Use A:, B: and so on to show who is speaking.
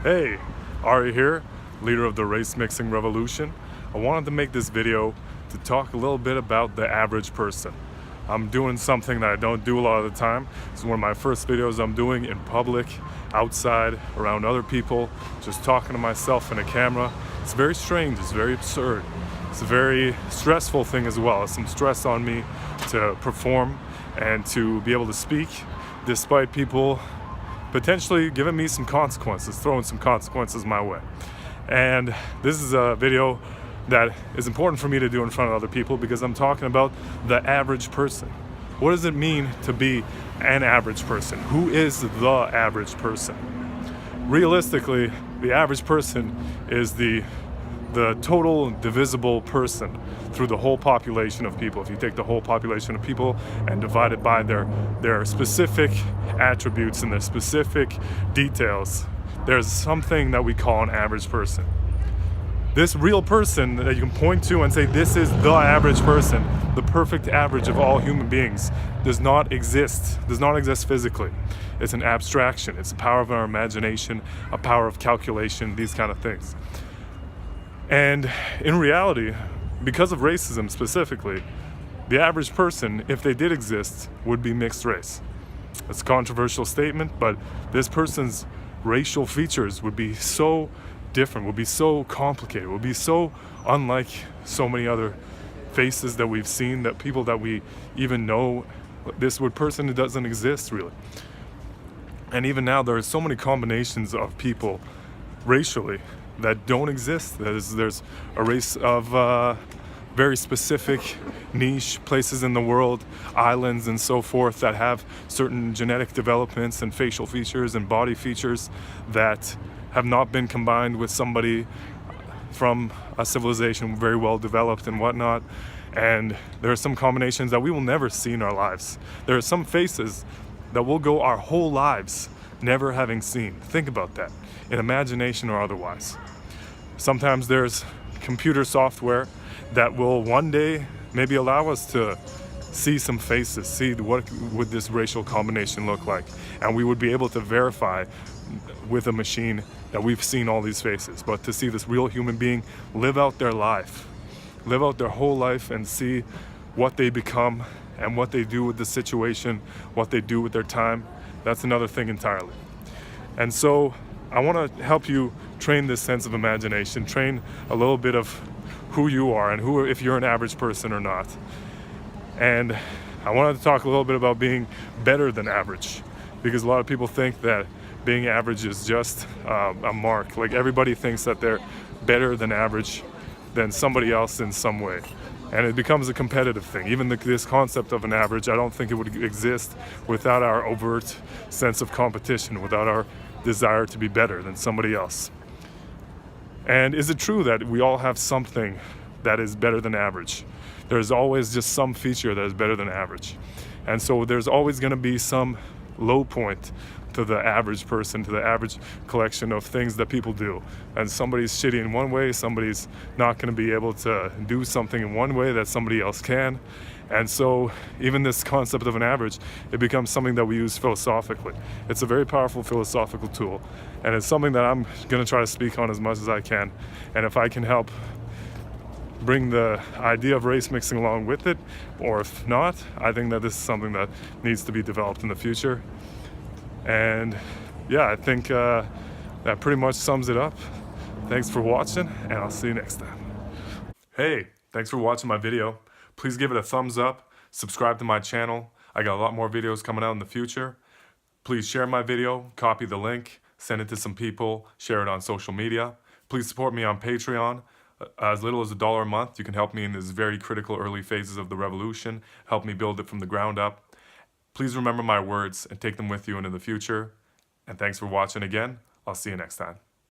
A: Hey, Ari here, leader of the race mixing revolution. I wanted to make this video to talk a little bit about the average person. I'm doing something that I don't do a lot of the time. This is one of my first videos I'm doing in public, outside, around other people, just talking to myself in a camera. It's very strange, it's very absurd. It's a very stressful thing as well. It's some stress on me to perform and to be able to speak despite people potentially giving me some consequences, throwing some consequences my way. And this is a video that is important for me to do in front of other people because I'm talking about the average person. What does it mean to be an average person? Who is the average person? Realistically, the average person is the total divisible person through the whole population of people. If you take the whole population of people and divide it by their specific attributes and their specific details, there's something that we call an average person. This real person that you can point to and say, this is the average person, the perfect average of all human beings, does not exist physically. It's an abstraction. It's the power of our imagination, a power of calculation, these kind of things. And in reality, because of racism specifically, the average person, if they did exist, would be mixed race. It's a controversial statement, but this person's racial features would be so different, would be so complicated, would be so unlike so many other faces that we've seen, that people that we even know. This person who doesn't exist really. And even now, there are so many combinations of people racially that don't exist. There's a race of very specific niche places in the world, islands and so forth, that have certain genetic developments and facial features and body features that have not been combined with somebody from a civilization very well developed and whatnot. And there are some combinations that we will never see in our lives. There are some faces that we'll go our whole lives never having seen. Think about that, in imagination or otherwise. Sometimes there's computer software that will one day maybe allow us to see some faces, see what would this racial combination look like, and we would be able to verify with a machine that we've seen all these faces. But to see this real human being live out their life, live out their whole life, and see what they become and what they do with the situation, what they do with their time, that's another thing entirely. And so I want to help you train this sense of imagination, train a little bit of who you are and if you're an average person or not. And I wanted to talk a little bit about being better than average, because a lot of people think that being average is just a mark. Like, everybody thinks that they're better than average than somebody else in some way. And it becomes a competitive thing. Even this concept of an average, I don't think it would exist without our overt sense of competition, without our desire to be better than somebody else. And is it true that we all have something that is better than average? There's always just some feature that is better than average. And so there's always going to be some low point to the average person, to the average collection of things that people do. And somebody's shitty in one way, somebody's not going to be able to do something in one way that somebody else can. And so even this concept of an average, it becomes something that we use philosophically. It's a very powerful philosophical tool, and it's something that I'm going to try to speak on as much as I can. And if I can help bring the idea of race mixing along with it, or if not, I think that this is something that needs to be developed in the future. And yeah, I think that pretty much sums it up. Thanks for watching, and I'll see you next time. Hey, thanks for watching my video. Please give it a thumbs up, subscribe to my channel. I got a lot more videos coming out in the future. Please share my video, copy the link, send it to some people, share it on social media. Please support me on Patreon. As little as $1 a month, you can help me in these very critical early phases of the revolution, help me build it from the ground up. Please remember my words and take them with you into the future. And thanks for watching again. I'll see you next time.